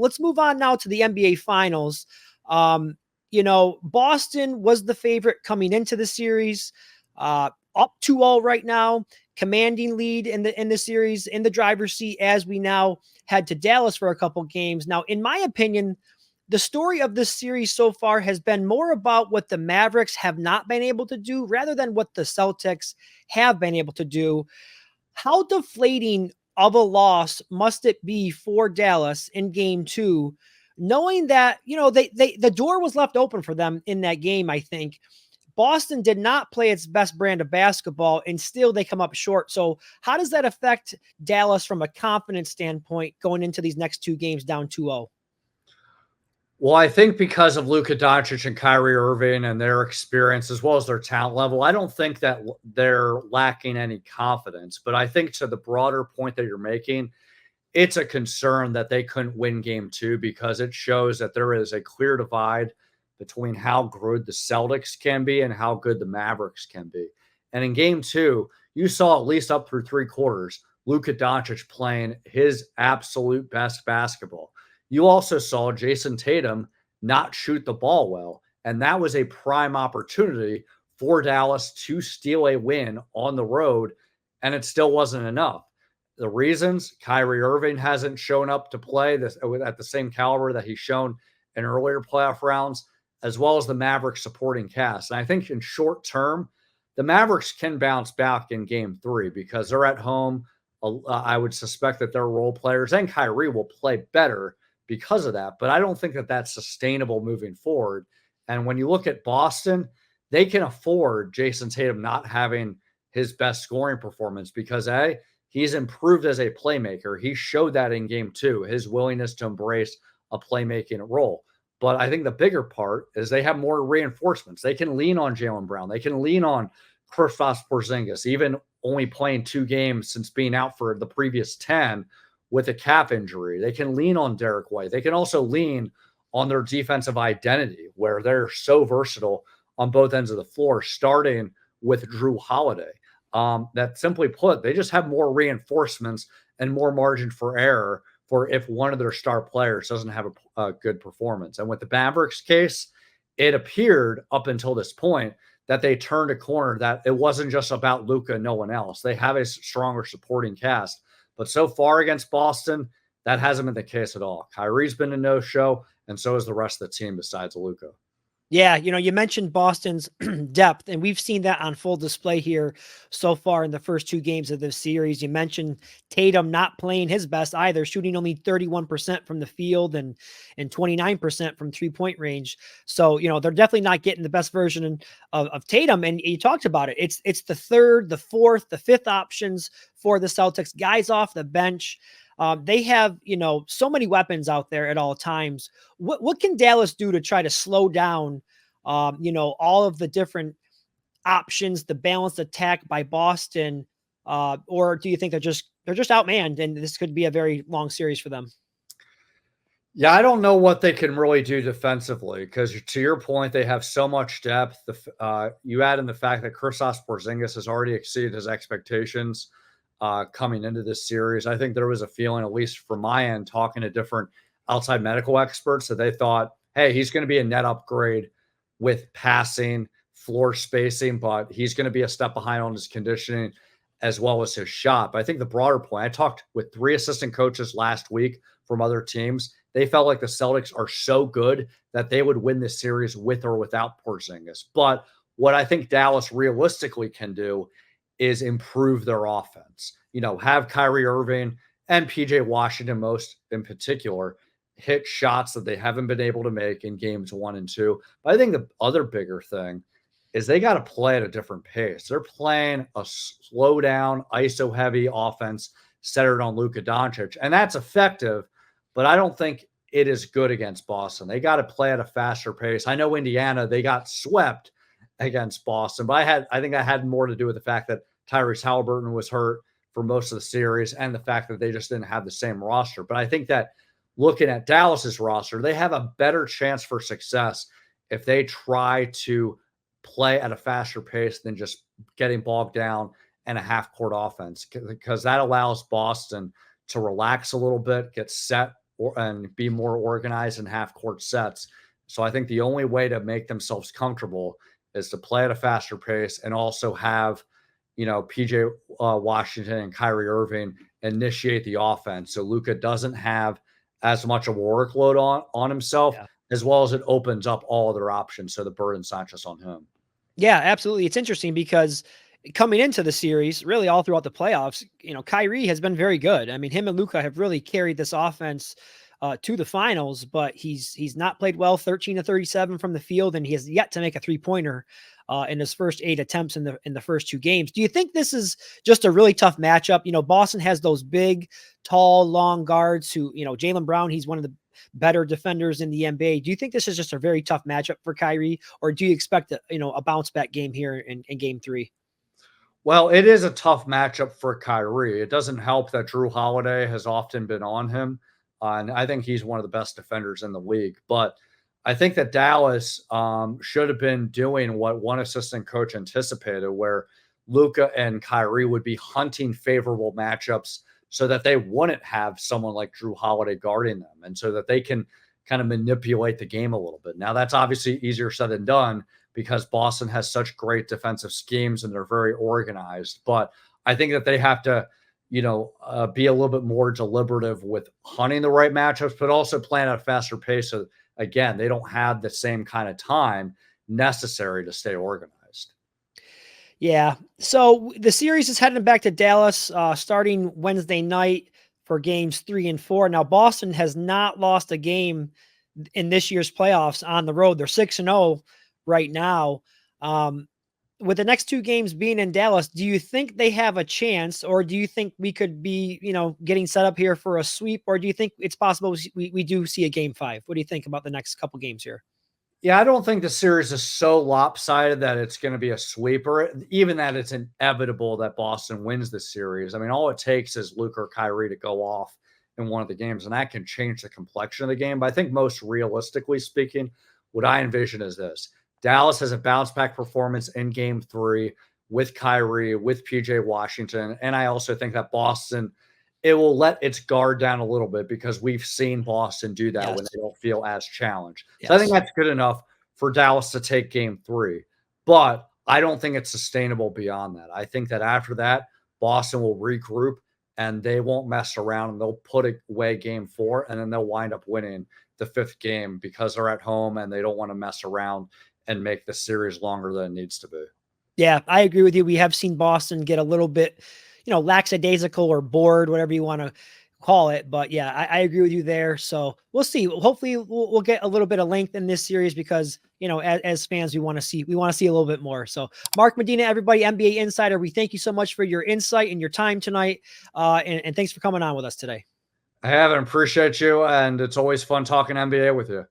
But let's move on now to the NBA Finals. Boston was the favorite coming into the series, up 2-0 right now, commanding lead in the series, in the driver's seat as we now head to Dallas for a couple games. Now, in my opinion, the story of this series so far has been more about what the Mavericks have not been able to do rather than what the Celtics have been able to do. How deflating of a loss must it be for Dallas in game 2, knowing that, the door was left open for them in that game? I think Boston did not play its best brand of basketball, and still they come up short. So how does that affect Dallas from a confidence standpoint going into these next 2 games down 2-0? Well, I think because of Luka Doncic and Kyrie Irving and their experience as well as their talent level, I don't think that they're lacking any confidence. But I think to the broader point that you're making, it's a concern that they couldn't win game 2 because it shows that there is a clear divide between how good the Celtics can be and how good the Mavericks can be. And in game 2, you saw at least up through 3 quarters, Luka Doncic playing his absolute best basketball. You also saw Jason Tatum not shoot the ball well, and that was a prime opportunity for Dallas to steal a win on the road, and it still wasn't enough. The reasons: Kyrie Irving hasn't shown up to play this at the same caliber that he's shown in earlier playoff rounds, as well as the Mavericks supporting cast. And I think in short term, the Mavericks can bounce back in game 3 because they're at home. I would suspect that their role players and Kyrie will play better because of that. But I don't think that that's sustainable moving forward. And when you look at Boston, they can afford Jason Tatum not having his best scoring performance because he's improved as a playmaker. He showed that in game 2, his willingness to embrace a playmaking role. But I think the bigger part is they have more reinforcements. They can lean on Jaylen Brown. They can lean on Kristaps Porzingis, even only playing 2 games since being out for the previous 10 with a calf injury. They can lean on Derek White. They can also lean on their defensive identity, where they're so versatile on both ends of the floor, starting with Drew Holiday. That simply put, they just have more reinforcements and more margin for error for if one of their star players doesn't have a good performance. And with the Mavericks case, it appeared up until this point that they turned a corner, that it wasn't just about Luka and no one else. They have a stronger supporting cast. But so far against Boston, that hasn't been the case at all. Kyrie's been a no-show, and so is the rest of the team besides Luka. Yeah, you mentioned Boston's depth, and we've seen that on full display here so far in the first 2 games of this series. You mentioned Tatum not playing his best either, shooting only 31% from the field and 29% from 3-point range. So, they're definitely not getting the best version of Tatum. And you talked about it. It's the 3rd, the 4th, the 5th options for the Celtics, guys off the bench. They have, so many weapons out there at all times. What can Dallas do to try to slow down, all of the different options, the balanced attack by Boston? Or do you think they're just outmanned and this could be a very long series for them? Yeah, I don't know what they can really do defensively because, to your point, they have so much depth. You add in the fact that Kristaps Porzingis has already exceeded his expectations coming into this series. I think there was a feeling, at least from my end, talking to different outside medical experts, that they thought, hey, he's going to be a net upgrade with passing, floor spacing, but he's going to be a step behind on his conditioning as well as his shot. But I think the broader point, I talked with 3 assistant coaches last week from other teams. They felt like the Celtics are so good that they would win this series with or without Porzingis. But what I think Dallas realistically can do is improve their offense. Have Kyrie Irving and PJ Washington, most in particular, hit shots that they haven't been able to make in games 1 and 2. But I think the other bigger thing is they got to play at a different pace. They're playing a slow down, ISO heavy offense centered on Luka Doncic, and that's effective, but I don't think it is good against Boston. They got to play at a faster pace. I know Indiana, they got swept against Boston, but I think that had more to do with the fact that Tyrese Halliburton was hurt for most of the series and the fact that they just didn't have the same roster. But I think that looking at Dallas's roster, they have a better chance for success if they try to play at a faster pace than just getting bogged down in a half-court offense, because that allows Boston to relax a little bit, get set and be more organized in half court sets. So I think the only way to make themselves comfortable is to play at a faster pace and also have, PJ Washington and Kyrie Irving initiate the offense. So Luka doesn't have as much of a workload on himself, Yeah. as well as it opens up all their options. So the burden's not just on him. Yeah, absolutely. It's interesting because coming into the series, really all throughout the playoffs, Kyrie has been very good. I mean, him and Luka have really carried this offense to the finals, but he's not played well. 13 to 37 from the field, and he has yet to make a 3-pointer in his first 8 attempts in the first 2 games. Do you think this is just a really tough matchup? Boston has those big, tall, long guards who, Jaylen Brown, he's one of the better defenders in the NBA. Do you think this is just a very tough matchup for Kyrie, or do you expect a bounce back game here in game 3? Well, it is a tough matchup for Kyrie. It doesn't help that Drew Holiday has often been on him. And I think he's one of the best defenders in the league. But I think that Dallas should have been doing what one assistant coach anticipated, where Luka and Kyrie would be hunting favorable matchups so that they wouldn't have someone like Drew Holiday guarding them, and so that they can kind of manipulate the game a little bit. Now, that's obviously easier said than done because Boston has such great defensive schemes and they're very organized. But I think that they have to, be a little bit more deliberative with hunting the right matchups, but also playing at a faster pace. So again, they don't have the same kind of time necessary to stay organized. Yeah. So the series is heading back to Dallas starting Wednesday night for games 3 and 4. Now, Boston has not lost a game in this year's playoffs on the road. They're 6-0 right now. With the next 2 games being in Dallas, do you think they have a chance, or do you think we could be, getting set up here for a sweep, or do you think it's possible we do see a game 5? What do you think about the next couple games here? Yeah, I don't think the series is so lopsided that it's going to be a sweeper, even that it's inevitable that Boston wins this series. I mean, all it takes is Luka or Kyrie to go off in one of the games, and that can change the complexion of the game. But I think most realistically speaking, what I envision is this. Dallas has a bounce back performance in game 3 with Kyrie, with PJ Washington. And I also think that Boston, it will let its guard down a little bit because we've seen Boston do that when they don't feel as challenged. So I think that's good enough for Dallas to take game 3. But I don't think it's sustainable beyond that. I think that after that, Boston will regroup and they won't mess around and they'll put away game 4 and then they'll wind up winning the 5th game because they're at home and they don't want to mess around and make the series longer than it needs to be. Yeah, I agree with you. We have seen Boston get a little bit, lackadaisical or bored, whatever you want to call it. But yeah, I agree with you there. So we'll see. Hopefully we'll get a little bit of length in this series because, as fans, we want to see a little bit more. So Mark Medina, everybody, NBA Insider, we thank you so much for your insight and your time tonight. And thanks for coming on with us today. I have and appreciate you. And it's always fun talking NBA with you.